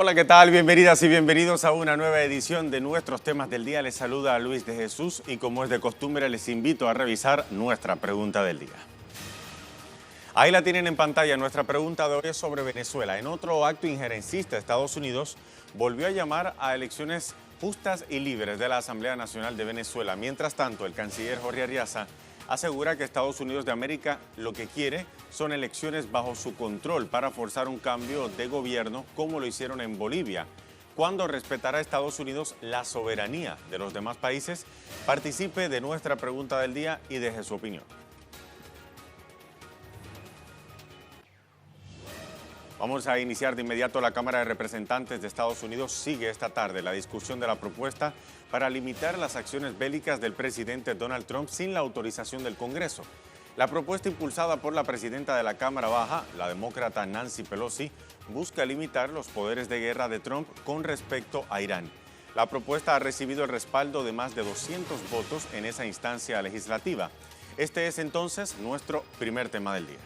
Hola, ¿qué tal? Bienvenidas y bienvenidos a una nueva edición de nuestros temas del día. Les saluda a Luis de Jesús y como es de costumbre les invito a revisar nuestra pregunta del día. Ahí la tienen en pantalla. Nuestra pregunta de hoy es sobre Venezuela. En otro acto injerencista, Estados Unidos volvió a llamar a elecciones justas y libres de la Asamblea Nacional de Venezuela. Mientras tanto, el canciller Jorge Arriaza asegura que Estados Unidos de América lo que quiere son elecciones bajo su control para forzar un cambio de gobierno como lo hicieron en Bolivia. ¿Cuándo respetará Estados Unidos la soberanía de los demás países? Participe de nuestra pregunta del día y deje su opinión. Vamos a iniciar de inmediato. La Cámara de Representantes de Estados Unidos sigue esta tarde la discusión de la propuesta para limitar las acciones bélicas del presidente Donald Trump sin la autorización del Congreso. La propuesta impulsada por la presidenta de la Cámara Baja, la demócrata Nancy Pelosi, busca limitar los poderes de guerra de Trump con respecto a Irán. La propuesta ha recibido el respaldo de más de 200 votos en esa instancia legislativa. Este es entonces nuestro primer tema del día.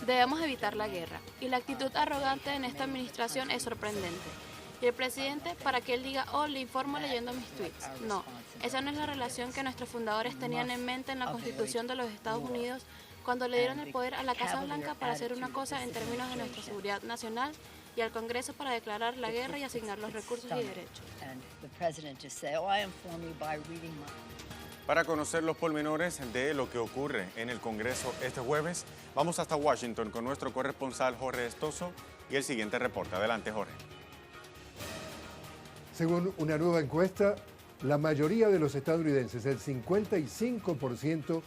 Debemos evitar la guerra, y la actitud arrogante en esta administración es sorprendente. Y el presidente, para que él diga, oh, le informo leyendo mis tweets. No, esa no es la relación que nuestros fundadores tenían en mente en la Constitución de los Estados Unidos cuando le dieron el poder a la Casa Blanca para hacer una cosa en términos de nuestra seguridad nacional y al Congreso para declarar la guerra y asignar los recursos y derechos. Para conocer los pormenores de lo que ocurre en el Congreso este jueves, vamos hasta Washington con nuestro corresponsal Jorge Estoso y el siguiente reporte. Adelante, Jorge. Según una nueva encuesta, la mayoría de los estadounidenses, el 55%,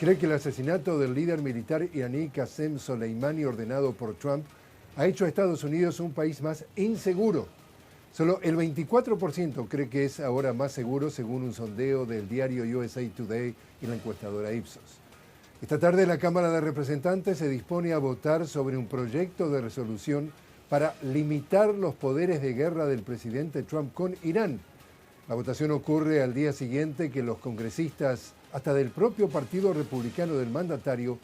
cree que el asesinato del líder militar iraní Qasem Soleimani ordenado por Trump ha hecho a Estados Unidos un país más inseguro. Solo el 24% cree que es ahora más seguro, según un sondeo del diario USA Today y la encuestadora Ipsos. Esta tarde la Cámara de Representantes se dispone a votar sobre un proyecto de resolución para limitar los poderes de guerra del presidente Trump con Irán. La votación ocurre al día siguiente que los congresistas, hasta del propio Partido Republicano del mandatario,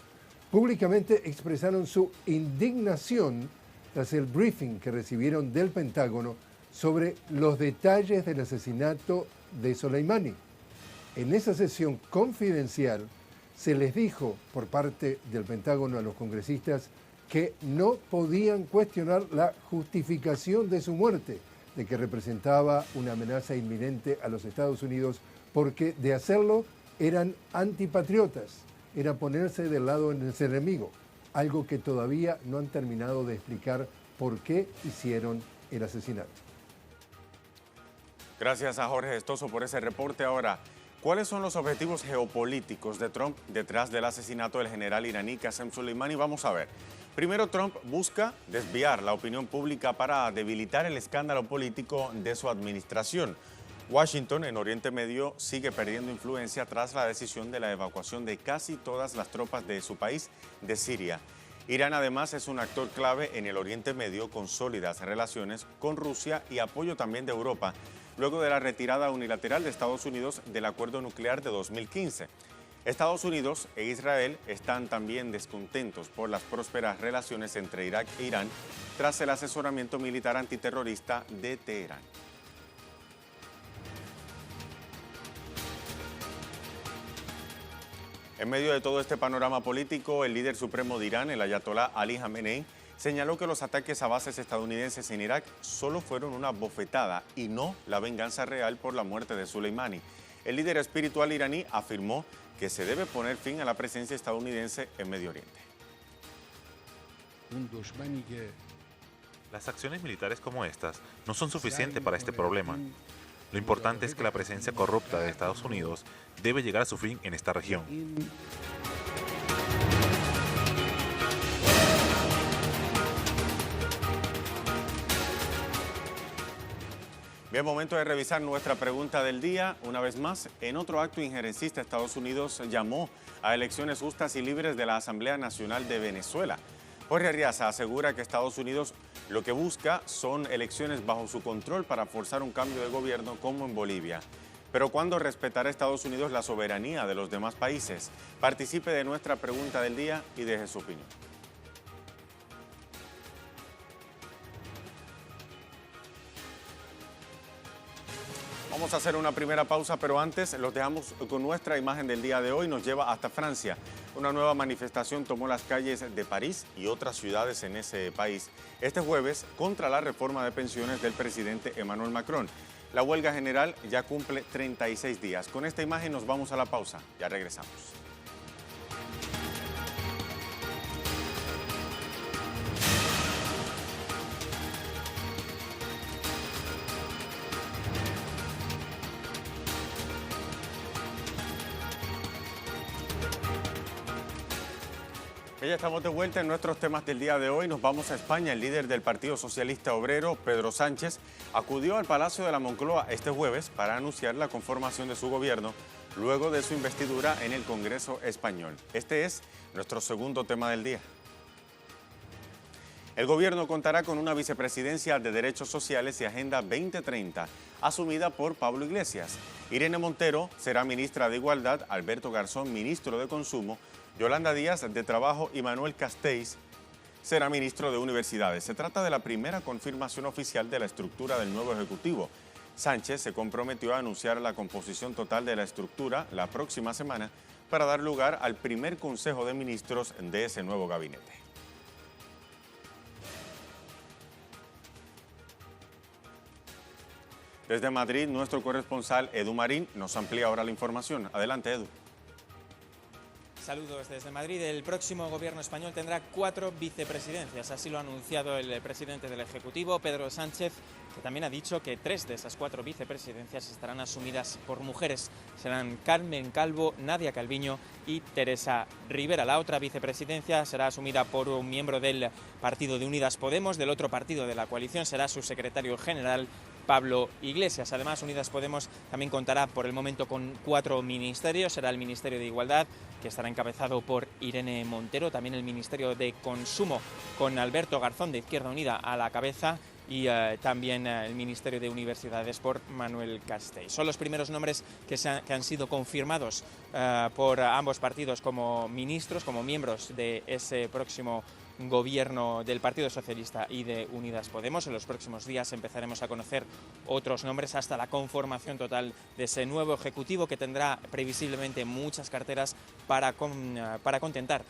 públicamente expresaron su indignación tras el briefing que recibieron del Pentágono sobre los detalles del asesinato de Soleimani. En esa sesión confidencial se les dijo por parte del Pentágono a los congresistas que no podían cuestionar la justificación de su muerte, de que representaba una amenaza inminente a los Estados Unidos, porque de hacerlo eran antipatriotas, era ponerse del lado de ese enemigo, algo que todavía no han terminado de explicar por qué hicieron el asesinato. Gracias a Jorge Estoso por ese reporte. Ahora, ¿cuáles son los objetivos geopolíticos de Trump detrás del asesinato del general iraní Qasem Soleimani? Vamos a ver. Primero, Trump busca desviar la opinión pública para debilitar el escándalo político de su administración. Washington, en Oriente Medio, sigue perdiendo influencia tras la decisión de la evacuación de casi todas las tropas de su país de Siria. Irán, además, es un actor clave en el Oriente Medio con sólidas relaciones con Rusia y apoyo también de Europa, luego de la retirada unilateral de Estados Unidos del acuerdo nuclear de 2015. Estados Unidos e Israel están también descontentos por las prósperas relaciones entre Irak e Irán tras el asesoramiento militar antiterrorista de Teherán. En medio de todo este panorama político, el líder supremo de Irán, el ayatolá Ali Jamenei, señaló que los ataques a bases estadounidenses en Irak solo fueron una bofetada y no la venganza real por la muerte de Soleimani. El líder espiritual iraní afirmó que se debe poner fin a la presencia estadounidense en Medio Oriente. Las acciones militares como estas no son suficientes para este problema. Lo importante es que la presencia corrupta de Estados Unidos debe llegar a su fin en esta región. Bien, momento de revisar nuestra pregunta del día. Una vez más, en otro acto injerencista, Estados Unidos llamó a elecciones justas y libres de la Asamblea Nacional de Venezuela. Jorge Arriaza asegura que Estados Unidos lo que busca son elecciones bajo su control para forzar un cambio de gobierno como en Bolivia. Pero ¿cuándo respetará Estados Unidos la soberanía de los demás países? Participe de nuestra pregunta del día y deje su opinión. Vamos a hacer una primera pausa, pero antes los dejamos con nuestra imagen del día de hoy. Nos lleva hasta Francia. Una nueva manifestación tomó las calles de París y otras ciudades en ese país este jueves contra la reforma de pensiones del presidente Emmanuel Macron. La huelga general ya cumple 36 días. Con esta imagen nos vamos a la pausa. Ya regresamos. Ya estamos de vuelta en nuestros temas del día de hoy. Nos vamos a España. El líder del Partido Socialista Obrero, Pedro Sánchez, acudió al Palacio de la Moncloa este jueves para anunciar la conformación de su gobierno luego de su investidura en el Congreso español. Este es nuestro segundo tema del día. El gobierno contará con una vicepresidencia de Derechos Sociales y Agenda 2030, asumida por Pablo Iglesias. Irene Montero será ministra de Igualdad, Alberto Garzón, ministro de Consumo, Yolanda Díaz de Trabajo y Manuel Castells será ministro de Universidades. Se trata de la primera confirmación oficial de la estructura del nuevo Ejecutivo. Sánchez se comprometió a anunciar la composición total de la estructura la próxima semana para dar lugar al primer Consejo de Ministros de ese nuevo gabinete. Desde Madrid, nuestro corresponsal Edu Marín nos amplía ahora la información. Adelante, Edu. Saludos desde Madrid. El próximo gobierno español tendrá 4 vicepresidencias. Así lo ha anunciado el presidente del Ejecutivo, Pedro Sánchez, que también ha dicho que 3 de esas 4 vicepresidencias estarán asumidas por mujeres. Serán Carmen Calvo, Nadia Calviño y Teresa Rivera. La otra vicepresidencia será asumida por un miembro del partido de Unidas Podemos. Del otro partido de la coalición será su secretario general, Pablo Iglesias. Además, Unidas Podemos también contará por el momento con 4 ministerios. Será el Ministerio de Igualdad, que estará encabezado por Irene Montero, también el Ministerio de Consumo, con Alberto Garzón de Izquierda Unida a la cabeza, y también el Ministerio de Universidades por Manuel Castells. Son los primeros nombres que han sido confirmados por ambos partidos como ministros, como miembros de ese próximo gobierno del Partido Socialista y de Unidas Podemos. En los próximos días empezaremos a conocer otros nombres hasta la conformación total de ese nuevo Ejecutivo, que tendrá previsiblemente muchas carteras para contentar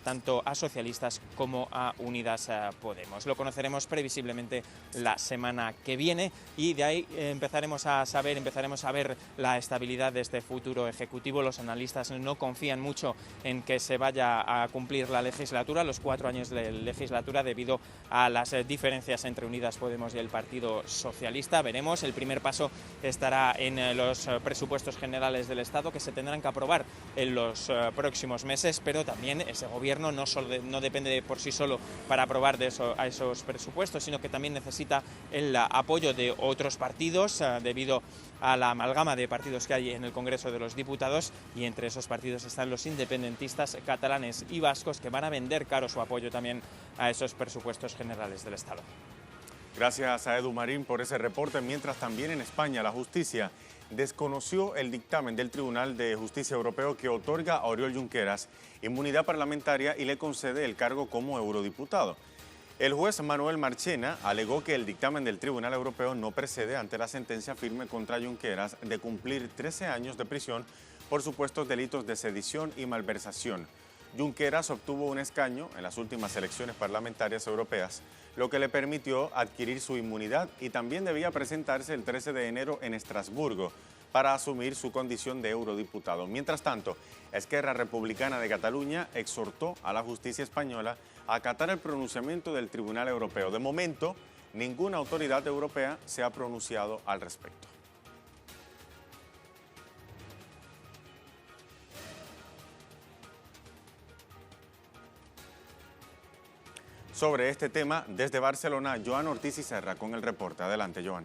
tanto a socialistas como a Unidas Podemos. Lo conoceremos previsiblemente la semana que viene y de ahí empezaremos a ver la estabilidad de este futuro Ejecutivo. Los analistas no confían mucho en que se vaya a cumplir la legislatura, los 4 años de legislatura, debido a las diferencias entre Unidas Podemos y el Partido Socialista. Veremos. El primer paso estará en los presupuestos generales del Estado, que se tendrán que aprobar en los próximos meses, pero también ese gobierno no depende por sí solo para aprobar a esos presupuestos, sino que también necesita el apoyo de otros partidos debido a la amalgama de partidos que hay en el Congreso de los Diputados, y entre esos partidos están los independentistas catalanes y vascos, que van a vender caro su apoyo también a esos presupuestos generales del Estado. Gracias a Edu Marín por ese reporte. Mientras, también en España la justicia desconoció el dictamen del Tribunal de Justicia Europeo que otorga a Oriol Junqueras inmunidad parlamentaria y le concede el cargo como eurodiputado. El juez Manuel Marchena alegó que el dictamen del Tribunal Europeo no precede ante la sentencia firme contra Junqueras de cumplir 13 años de prisión por supuestos delitos de sedición y malversación. Junqueras obtuvo un escaño en las últimas elecciones parlamentarias europeas, lo que le permitió adquirir su inmunidad, y también debía presentarse el 13 de enero en Estrasburgo para asumir su condición de eurodiputado. Mientras tanto, Esquerra Republicana de Cataluña exhortó a la justicia española a acatar el pronunciamiento del Tribunal Europeo. De momento, ninguna autoridad europea se ha pronunciado al respecto. Sobre este tema, desde Barcelona, Joan Ortiz y Serra con el reporte. Adelante, Joan.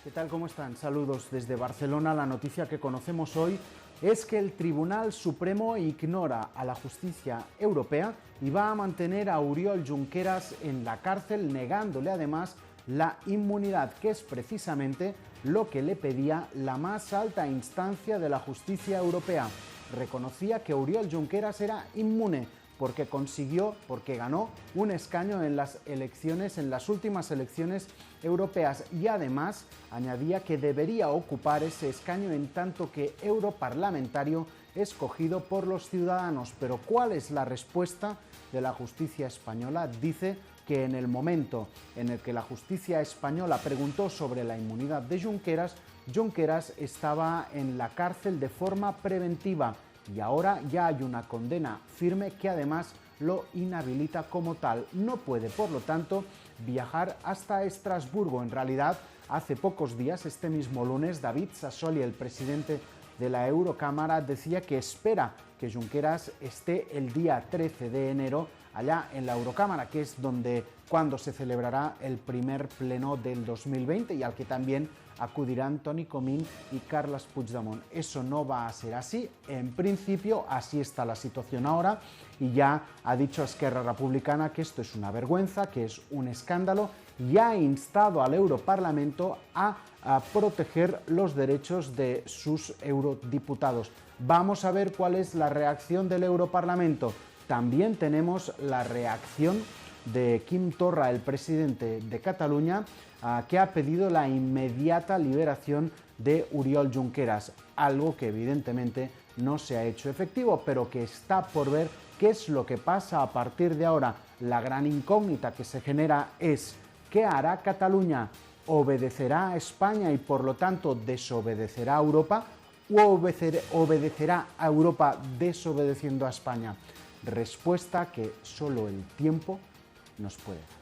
¿Qué tal? ¿Cómo están? Saludos desde Barcelona. La noticia que conocemos hoy es que el Tribunal Supremo ignora a la justicia europea y va a mantener a Oriol Junqueras en la cárcel, negándole además la inmunidad, que es precisamente lo que le pedía la más alta instancia de la justicia europea. Reconocía que Oriol Junqueras era inmune porque ganó un escaño en las últimas elecciones europeas, y además añadía que debería ocupar ese escaño en tanto que europarlamentario escogido por los ciudadanos. Pero ¿cuál es la respuesta de la justicia española? Dice que en el momento en el que la justicia española preguntó sobre la inmunidad de Junqueras, Junqueras estaba en la cárcel de forma preventiva y ahora ya hay una condena firme que además lo inhabilita como tal. No puede, por lo tanto, viajar hasta Estrasburgo. En realidad, hace pocos días, este mismo lunes, David Sassoli, el presidente de la Eurocámara, decía que espera que Junqueras esté el día 13 de enero allá en la Eurocámara, que es cuando se celebrará el primer pleno del 2020 y al que también acudirán Toni Comín y Carles Puigdemont. Eso no va a ser así. En principio, así está la situación ahora, y ya ha dicho Esquerra Republicana que esto es una vergüenza, que es un escándalo, y ha instado al Europarlamento a proteger los derechos de sus eurodiputados. Vamos a ver cuál es la reacción del Europarlamento. También tenemos la reacción de Quim Torra, el presidente de Cataluña, que ha pedido la inmediata liberación de Oriol Junqueras, algo que evidentemente no se ha hecho efectivo, pero que está por ver qué es lo que pasa a partir de ahora. La gran incógnita que se genera es ¿qué hará Cataluña? ¿Obedecerá a España y por lo tanto desobedecerá a Europa? ¿O obedecerá a Europa desobedeciendo a España? Respuesta que solo el tiempo nos puede dar.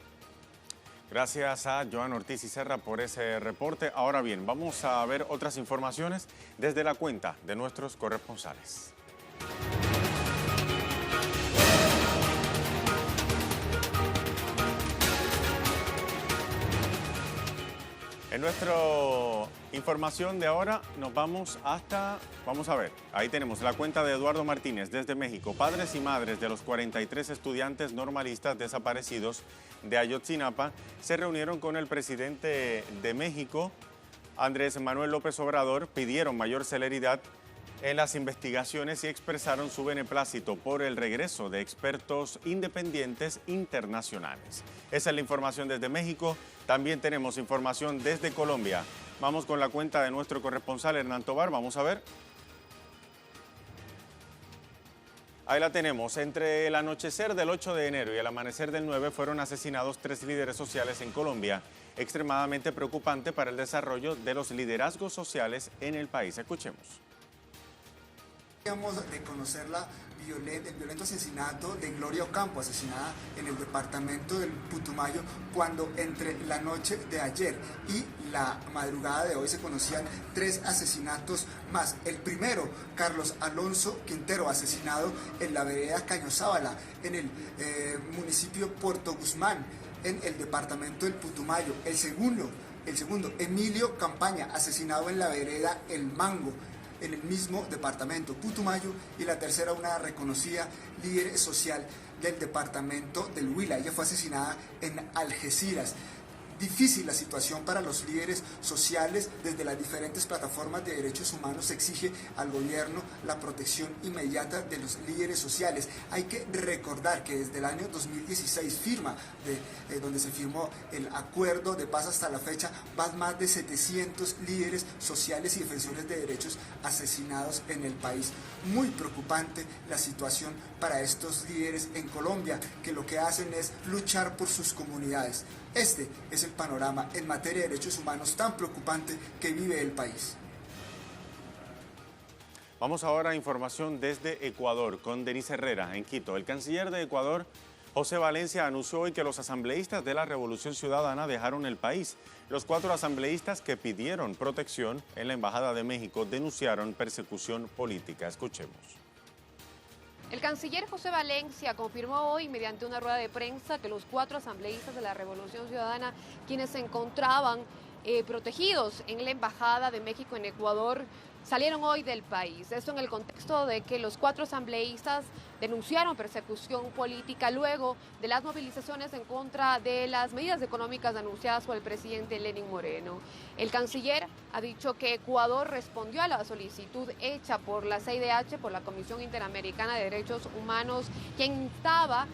Gracias a Joan Ortiz y Serra por ese reporte. Ahora bien, vamos a ver otras informaciones desde la cuenta de nuestros corresponsales. En nuestra información de ahora nos vamos a ver, ahí tenemos la cuenta de Eduardo Martínez desde México. Padres y madres de los 43 estudiantes normalistas desaparecidos de Ayotzinapa se reunieron con el presidente de México, Andrés Manuel López Obrador, pidieron mayor celeridad en las investigaciones y expresaron su beneplácito por el regreso de expertos independientes internacionales. Esa es la información desde México. También tenemos información desde Colombia. Vamos con la cuenta de nuestro corresponsal Hernán Tobar. Vamos a ver. Ahí la tenemos. Entre el anochecer del 8 de enero y el amanecer del 9 fueron asesinados 3 líderes sociales en Colombia. Extremadamente preocupante para el desarrollo de los liderazgos sociales en el país. Escuchemos. De conocer el violento asesinato de Gloria Ocampo, asesinada en el departamento del Putumayo, cuando entre la noche de ayer y la madrugada de hoy se conocían 3 asesinatos más. El primero, Carlos Alonso Quintero, asesinado en la vereda Cañozábala, en el municipio Puerto Guzmán, en el departamento del Putumayo. El segundo, Emilio Campaña, asesinado en la vereda El Mango, en el mismo departamento Putumayo. Y la tercera, una reconocida líder social del departamento del Huila. Ella fue asesinada en Algeciras. Difícil la situación para los líderes sociales. Desde las diferentes plataformas de derechos humanos se exige al gobierno la protección inmediata de los líderes sociales. Hay que recordar que desde el año 2016, donde se firmó el acuerdo de paz hasta la fecha, van más de 700 líderes sociales y defensores de derechos asesinados en el país. Muy preocupante la situación para estos líderes en Colombia, que lo que hacen es luchar por sus comunidades. Este es el panorama en materia de derechos humanos tan preocupante que vive el país. Vamos ahora a información desde Ecuador con Denise Herrera en Quito. El canciller de Ecuador, José Valencia, anunció hoy que los asambleístas de la Revolución Ciudadana dejaron el país. Los 4 asambleístas que pidieron protección en la Embajada de México denunciaron persecución política. Escuchemos. El canciller José Valencia confirmó hoy mediante una rueda de prensa que los 4 asambleístas de la Revolución Ciudadana, quienes se encontraban protegidos en la Embajada de México en Ecuador, salieron hoy del país. Esto en el contexto de que los 4 asambleístas denunciaron persecución política luego de las movilizaciones en contra de las medidas económicas anunciadas por el presidente Lenín Moreno. El canciller ha dicho que Ecuador respondió a la solicitud hecha por la CIDH, por la Comisión Interamericana de Derechos Humanos, que instaba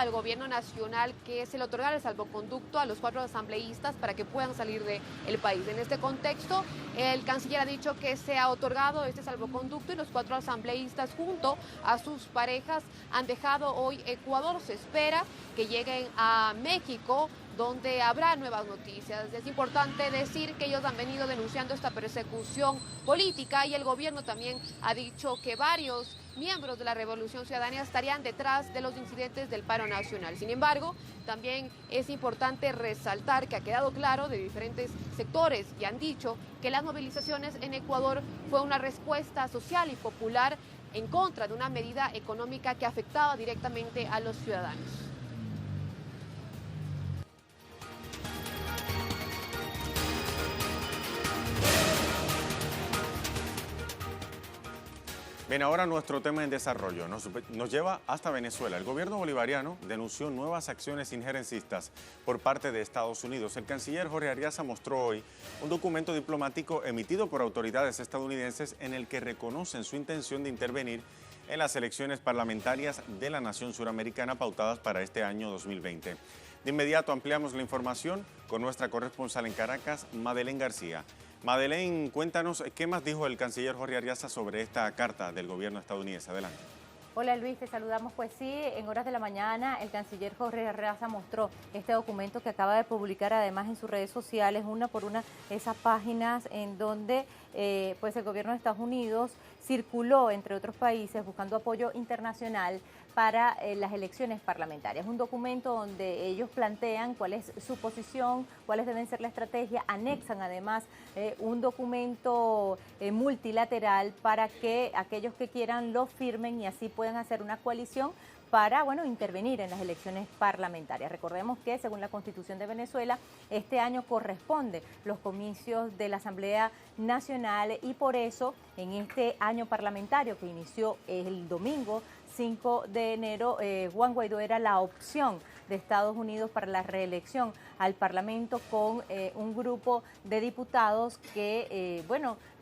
al gobierno nacional que se le otorgara el salvoconducto a los 4 asambleístas para que puedan salir del país. En este contexto, el canciller ha dicho que se ha otorgado este salvoconducto y los 4 asambleístas junto a sus parejas han dejado hoy Ecuador. Se espera que lleguen a México, donde habrá nuevas noticias. Es importante decir que ellos han venido denunciando esta persecución política y el gobierno también ha dicho que varios miembros de la Revolución Ciudadana estarían detrás de los incidentes del paro nacional. Sin embargo, también es importante resaltar que ha quedado claro de diferentes sectores y han dicho que las movilizaciones en Ecuador fue una respuesta social y popular en contra de una medida económica que afectaba directamente a los ciudadanos. Bien, ahora nuestro tema en desarrollo nos lleva hasta Venezuela. El gobierno bolivariano denunció nuevas acciones injerencistas por parte de Estados Unidos. El canciller Jorge Arreaza mostró hoy un documento diplomático emitido por autoridades estadounidenses en el que reconocen su intención de intervenir en las elecciones parlamentarias de la nación suramericana pautadas para este año 2020. De inmediato ampliamos la información con nuestra corresponsal en Caracas, Madeleine García. Madeleine, cuéntanos qué más dijo el canciller Jorge Arreaza sobre esta carta del gobierno estadounidense. Adelante. Hola Luis, te saludamos. Pues sí, en horas de la mañana el canciller Jorge Arreaza mostró este documento que acaba de publicar además en sus redes sociales, una por una, esas páginas en donde pues el gobierno de Estados Unidos circuló entre otros países buscando apoyo internacional para las elecciones parlamentarias. Un documento donde ellos plantean cuál es su posición, cuáles deben ser la estrategia, anexan además un documento multilateral para que aquellos que quieran lo firmen y así puedan hacer una coalición para, intervenir en las elecciones parlamentarias. Recordemos que, según la Constitución de Venezuela, este año corresponde los comicios de la Asamblea Nacional y por eso, en este año parlamentario que inició el domingo 5 de enero, Juan Guaidó era la opción de Estados Unidos para la reelección al Parlamento con un grupo de diputados que,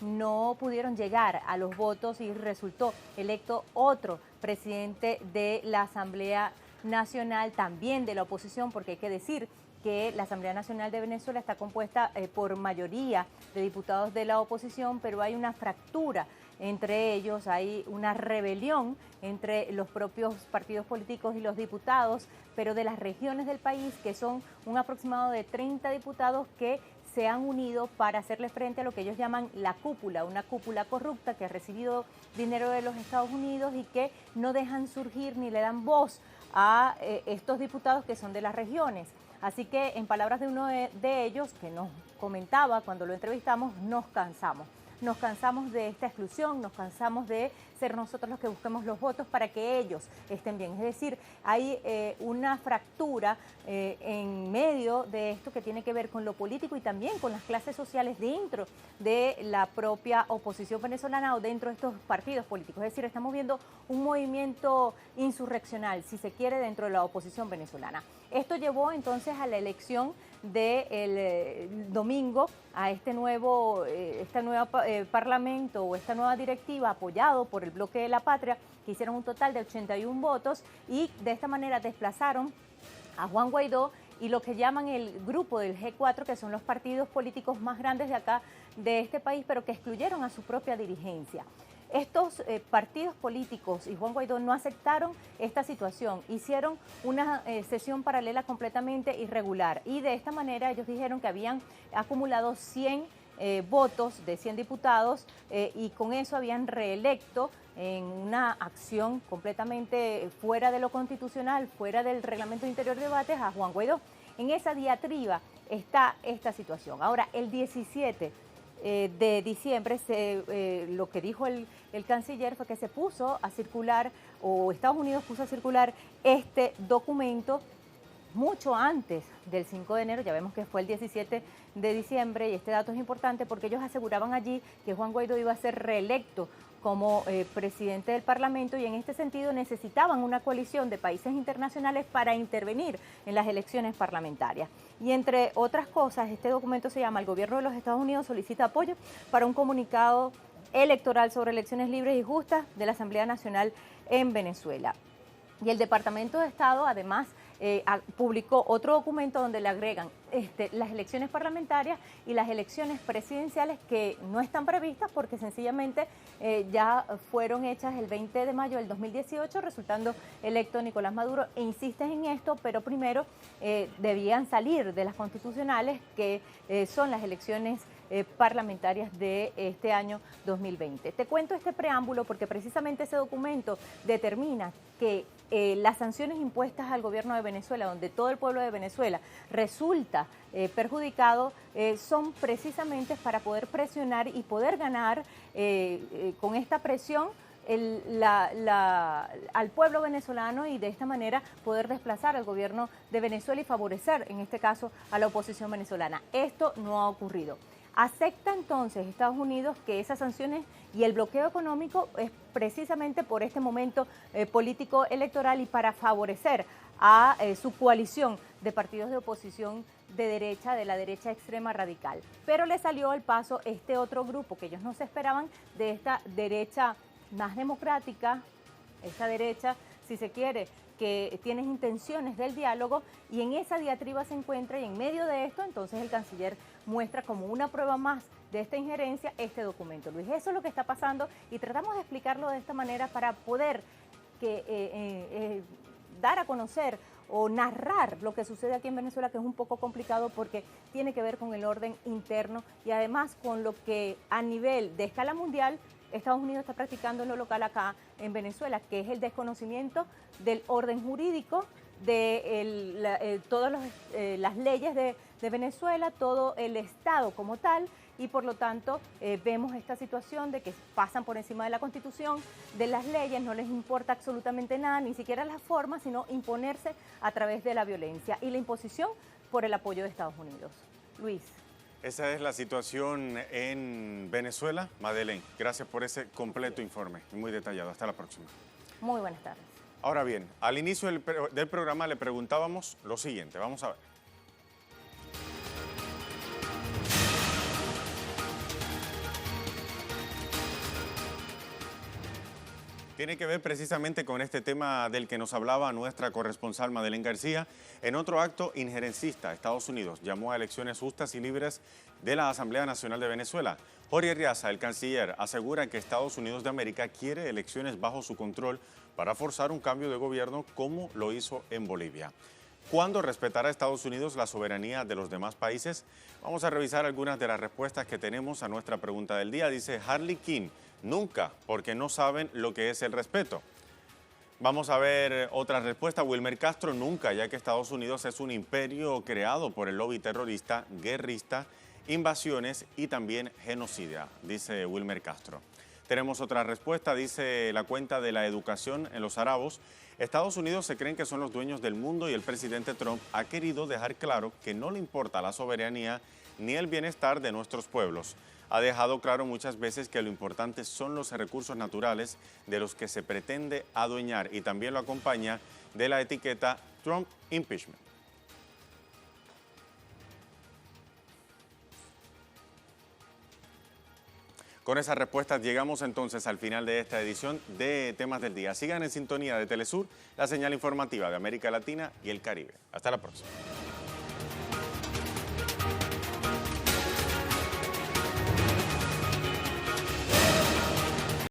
no pudieron llegar a los votos y resultó electo otro presidente de la Asamblea Nacional, también de la oposición, porque hay que decir que la Asamblea Nacional de Venezuela está compuesta por mayoría de diputados de la oposición, pero hay una fractura entre ellos, hay una rebelión entre los propios partidos políticos y los diputados, pero de las regiones del país, que son un aproximado de 30 diputados que se han unido para hacerle frente a lo que ellos llaman la cúpula, una cúpula corrupta que ha recibido dinero de los Estados Unidos y que no dejan surgir ni le dan voz a estos diputados que son de las regiones. Así que, en palabras de uno de ellos, que nos comentaba cuando lo entrevistamos, nos cansamos. Nos cansamos de esta exclusión, nos cansamos de ser nosotros los que busquemos los votos para que ellos estén bien. Es decir, hay una fractura en medio de esto que tiene que ver con lo político y también con las clases sociales dentro de la propia oposición venezolana o dentro de estos partidos políticos. Es decir, estamos viendo un movimiento insurreccional, si se quiere, dentro de la oposición venezolana. Esto llevó entonces a la elección del domingo a este nuevo parlamento o esta nueva directiva apoyado por el Bloque de la Patria, que hicieron un total de 81 votos y de esta manera desplazaron a Juan Guaidó y lo que llaman el grupo del G4, que son los partidos políticos más grandes de acá, de este país, pero que excluyeron a su propia dirigencia. Estos partidos políticos y Juan Guaidó no aceptaron esta situación, hicieron una sesión paralela completamente irregular y de esta manera ellos dijeron que habían acumulado 100 votos de 100 diputados y con eso habían reelecto en una acción completamente fuera de lo constitucional, fuera del reglamento interior de debates a Juan Guaidó. En esa diatriba está esta situación. Ahora, el 17 de diciembre, lo que dijo el canciller fue que se puso a circular, o Estados Unidos puso a circular este documento mucho antes del 5 de enero, ya vemos que fue el 17 de diciembre, y este dato es importante porque ellos aseguraban allí que Juan Guaidó iba a ser reelecto como presidente del Parlamento, y en este sentido necesitaban una coalición de países internacionales para intervenir en las elecciones parlamentarias. Y entre otras cosas, este documento se llama: el gobierno de los Estados Unidos solicita apoyo para un comunicado electoral sobre elecciones libres y justas de la Asamblea Nacional en Venezuela. Y el Departamento de Estado además publicó otro documento donde le agregan las elecciones parlamentarias y las elecciones presidenciales, que no están previstas porque sencillamente ya fueron hechas el 20 de mayo del 2018, resultando electo Nicolás Maduro, e insisten en esto, pero primero debían salir de las constitucionales, que son las elecciones parlamentarias de este año 2020. Te cuento este preámbulo porque precisamente ese documento determina que las sanciones impuestas al gobierno de Venezuela, donde todo el pueblo de Venezuela resulta perjudicado, son precisamente para poder presionar y poder ganar con esta presión al pueblo venezolano, y de esta manera poder desplazar al gobierno de Venezuela y favorecer, en este caso, a la oposición venezolana. Esto no ha ocurrido. ¿Acepta entonces Estados Unidos que esas sanciones y el bloqueo económico es precisamente por este momento político electoral y para favorecer a su coalición de partidos de oposición de derecha, de la derecha extrema radical? Pero le salió al paso este otro grupo que ellos no se esperaban, de esta derecha más democrática, esta derecha, si se quiere, que tiene intenciones del diálogo, y en esa diatriba se encuentra, y en medio de esto entonces el canciller muestra como una prueba más de esta injerencia este documento. Luis, eso es lo que está pasando y tratamos de explicarlo de esta manera para poder dar a conocer o narrar lo que sucede aquí en Venezuela, que es un poco complicado porque tiene que ver con el orden interno y además con lo que a nivel de escala mundial Estados Unidos está practicando en lo local acá en Venezuela, que es el desconocimiento del orden jurídico, de todas las leyes de Venezuela, todo el Estado como tal, y por lo tanto vemos esta situación de que pasan por encima de la Constitución, de las leyes, no les importa absolutamente nada, ni siquiera las formas, sino imponerse a través de la violencia y la imposición por el apoyo de Estados Unidos. Luis. Esa es la situación en Venezuela. Madeleine, gracias por ese completo informe, muy detallado. Hasta la próxima. Muy buenas tardes. Ahora bien, al inicio del programa le preguntábamos lo siguiente, vamos a ver. Tiene que ver precisamente con este tema del que nos hablaba nuestra corresponsal Madeleine García. En otro acto injerencista, Estados Unidos llamó a elecciones justas y libres de la Asamblea Nacional de Venezuela. Jorge Arriaza, el canciller, asegura que Estados Unidos de América quiere elecciones bajo su control para forzar un cambio de gobierno como lo hizo en Bolivia. ¿Cuándo respetará Estados Unidos la soberanía de los demás países? Vamos a revisar algunas de las respuestas que tenemos a nuestra pregunta del día. Dice Harley King: nunca, porque no saben lo que es el respeto. Vamos a ver otra respuesta. Wilmer Castro: nunca, ya que Estados Unidos es un imperio creado por el lobby terrorista, guerrista, invasiones y también genocida, dice Wilmer Castro. Tenemos otra respuesta, dice la cuenta de la educación en los Arabos: Estados Unidos se creen que son los dueños del mundo y el presidente Trump ha querido dejar claro que no le importa la soberanía ni el bienestar de nuestros pueblos. Ha dejado claro muchas veces que lo importante son los recursos naturales de los que se pretende adueñar, y también lo acompaña de la etiqueta Trump Impeachment. Con esas respuestas llegamos entonces al final de esta edición de Temas del Día. Sigan en sintonía de Telesur, la señal informativa de América Latina y el Caribe. Hasta la próxima.